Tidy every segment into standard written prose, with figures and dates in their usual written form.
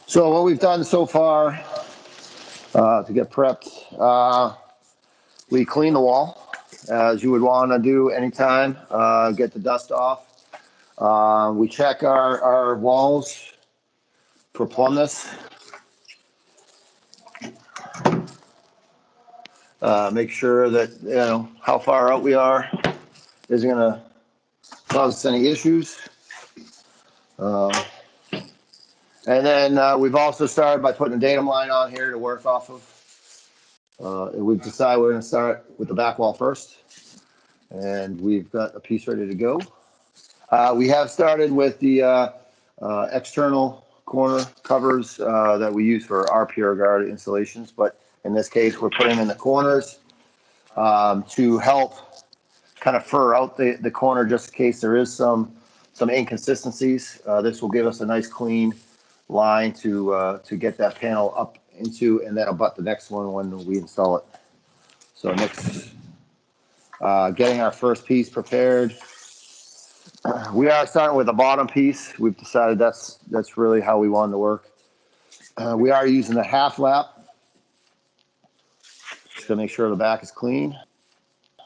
So what we've done so far to get prepped, we clean the wall as you would want to do anytime, get the dust off. We check our walls for plumbness. Make sure that, how far out we are isn't going to cause us any issues. And then we've also started by putting a datum line on here to work off of. We've decided we're going to start with the back wall first. And we've got a piece ready to go. We have started with the external corner covers that we use for our Pure Guard installations. But in this case, we're putting them in the corners to help kind of fur out the corner just in case there is some inconsistencies. This will give us a nice clean line to get that panel up into, and then abut the next one when we install it. So next, getting our first piece prepared. We are starting with the bottom piece. We've decided that's really how we wanted to work. We are using the half lap to make sure the back is clean.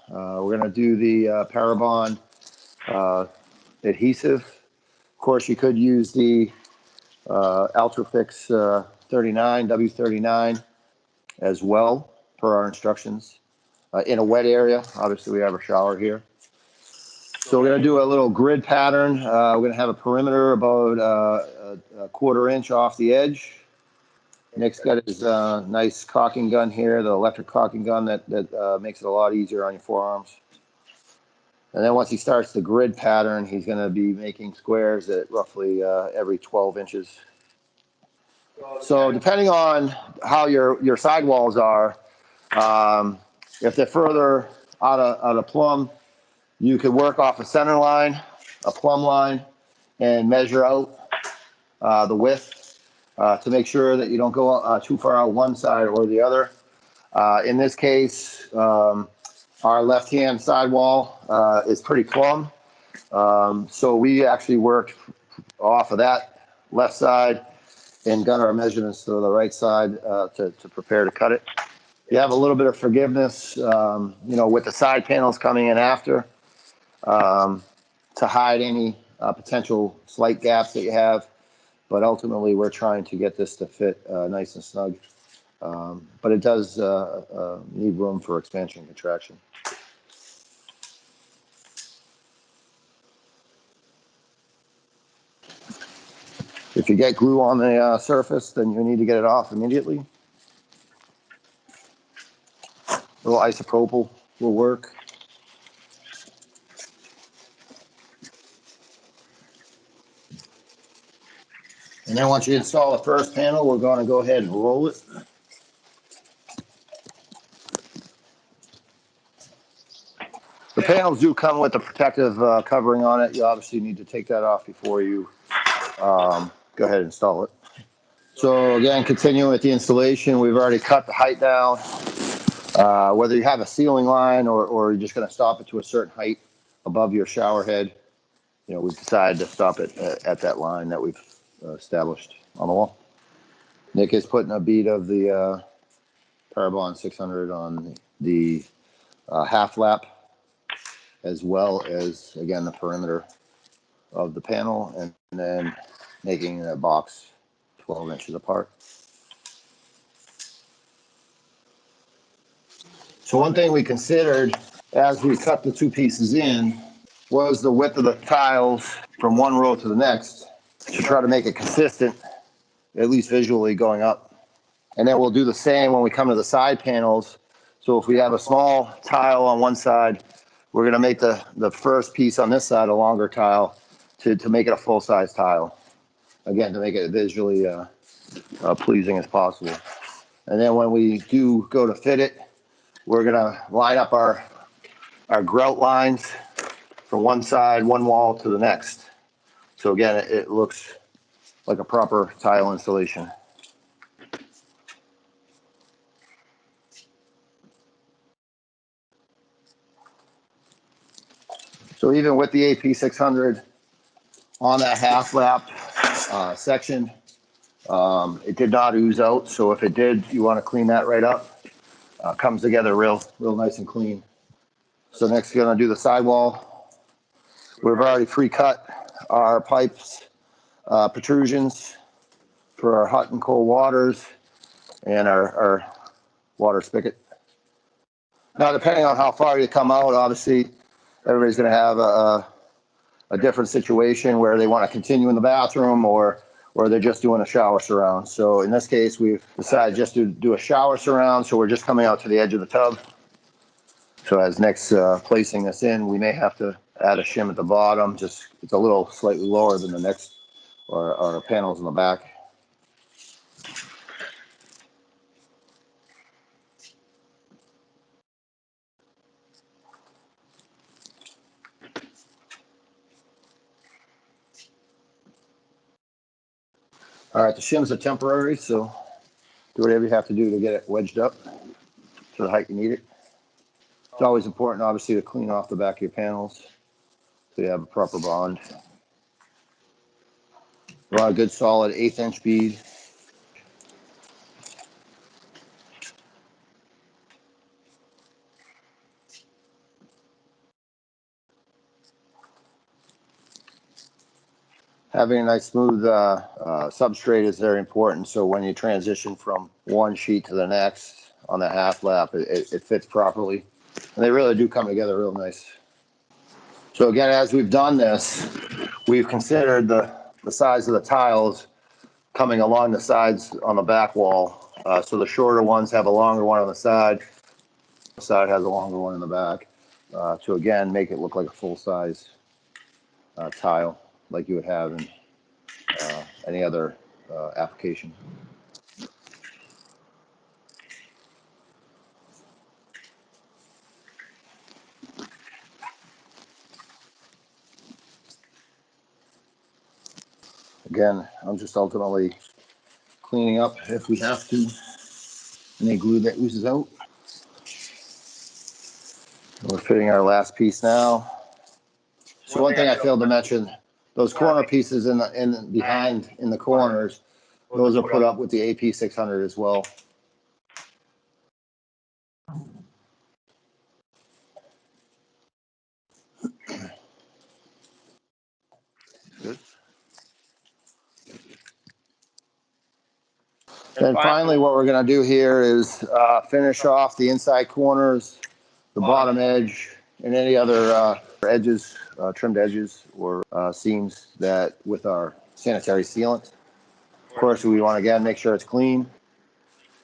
We're going to do the Parabon adhesive. Of course, you could use the Ultrafix 39, W39 as well per our instructions. In a wet area, obviously we have a shower here. So we're going to do a little grid pattern. We're going to have a perimeter about a quarter inch off the edge. Nick's got his nice caulking gun here, the electric caulking gun that makes it a lot easier on your forearms. And then once he starts the grid pattern, he's going to be making squares at roughly every 12 inches. So depending on how your sidewalls are, if they're further out of plumb, you could work off a center line, a plumb line, and measure out the width to make sure that you don't go too far out one side or the other. In this case, our left-hand sidewall is pretty plumb. So we actually worked off of that left side and got our measurements to the right side to prepare to cut it. You have a little bit of forgiveness, with the side panels coming in after. To hide any potential slight gaps that you have. But ultimately, we're trying to get this to fit nice and snug. But it does need room for expansion and contraction. If you get glue on the surface, then you need to get it off immediately. A little isopropyl will work. And then once you install the first panel, we're going to go ahead and roll it. The panels do come with a protective covering on it. You obviously need to take that off before you go ahead and install it. So again, continuing with the installation, we've already cut the height down. Whether you have a ceiling line or you're just going to stop it to a certain height above your shower head, we've decided to stop it at that line that we've established on the wall. Nick is putting a bead of the Parabon 600 on the half lap, as well as, again, the perimeter of the panel, and then making the box 12 inches apart. So one thing we considered as we cut the two pieces in was the width of the tiles from one row to the next to try to make it consistent, at least visually going up. And then we'll do the same when we come to the side panels. So if we have a small tile on one side, we're going to make the first piece on this side a longer tile to make it a full-size tile. Again, to make it visually pleasing as possible. And then when we do go to fit it, we're going to line up our grout lines from one side, one wall to the next. So again, it looks like a proper tile installation. So even with the AP600 on that half lap section, It did not ooze out, so if it did, you want to clean that right up. Comes together real nice and clean. So next, we're going to do the sidewall. We've already pre-cut our pipes, protrusions for our hot and cold waters and our water spigot. Now, depending on how far you come out, obviously, everybody's going to have a different situation where they want to continue in the bathroom or they're just doing a shower surround. So in this case, we've decided just to do a shower surround. So we're just coming out to the edge of the tub. So as next placing this in, we may have to add a shim at the bottom. Just it's a little slightly lower than the next or our panels in the back. All right, the shims are temporary, so do whatever you have to do to get it wedged up to the height you need it. It's always important, obviously, to clean off the back of your panels so you have a proper bond. You want a good solid 1/8 inch bead. Having a nice smooth substrate is very important. So when you transition from one sheet to the next on the half lap, it fits properly. And they really do come together real nice. So again, as we've done this, we've considered the size of the tiles coming along the sides on the back wall. So the shorter ones have a longer one on the side. The side has a longer one in the back. To again, make it look like a full-size tile like you would have in any other application. Again, I'm just ultimately cleaning up if we have to. Any glue that oozes out. We're fitting our last piece now. So one thing I failed to mention, those corner pieces in behind in the corners, those are put up with the AP 600 as well. Good. And finally, what we're going to do here is finish off the inside corners, the bottom edge, and any other edges, trimmed edges or seams that with our sanitary sealant. Of course, we want to again make sure it's clean.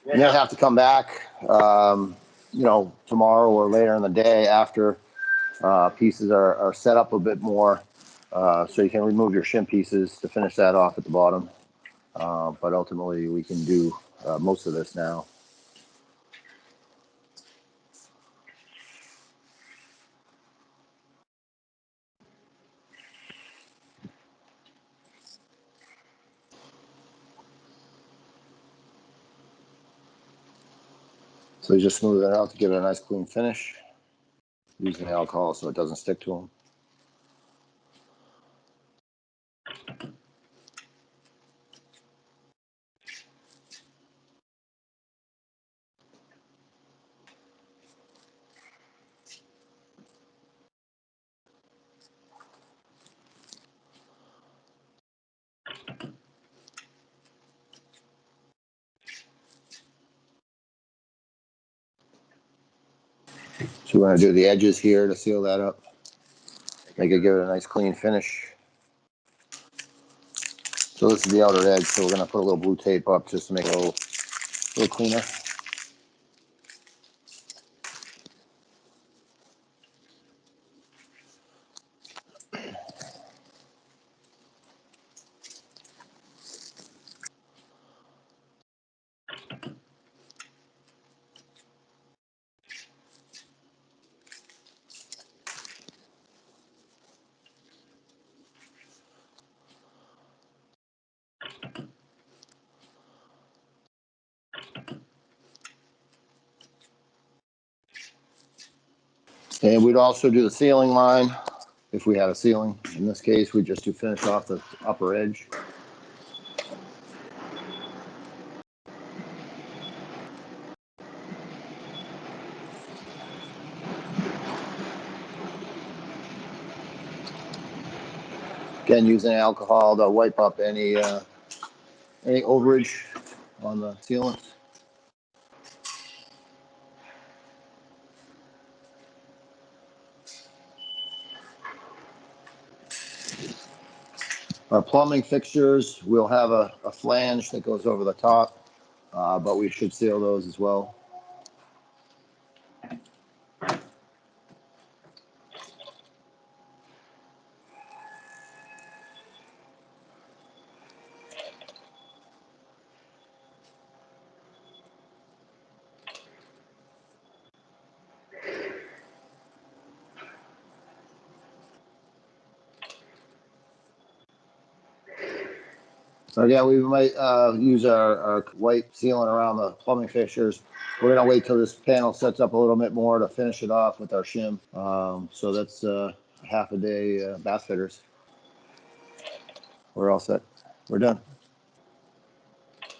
You may have to come back, tomorrow or later in the day after pieces are set up a bit more, so you can remove your shim pieces to finish that off at the bottom. But ultimately, we can do most of this now. So you just smooth it out to give it a nice clean finish using alcohol so it doesn't stick to them. So we're going to do the edges here to seal that up. Make it give it a nice clean finish. So this is the outer edge, so we're going to put a little blue tape up just to make it a little cleaner. And we'd also do the ceiling line if we had a ceiling. In this case, we just do finish off the upper edge. Again, using alcohol to wipe up any overage on the sealants. Our plumbing fixtures, we'll have a flange that goes over the top, but we should seal those as well. So yeah, we might use our white sealant around the plumbing fixtures. We're gonna wait till this panel sets up a little bit more to finish it off with our shim. So that's half a day bath fitters. We're all set. We're done.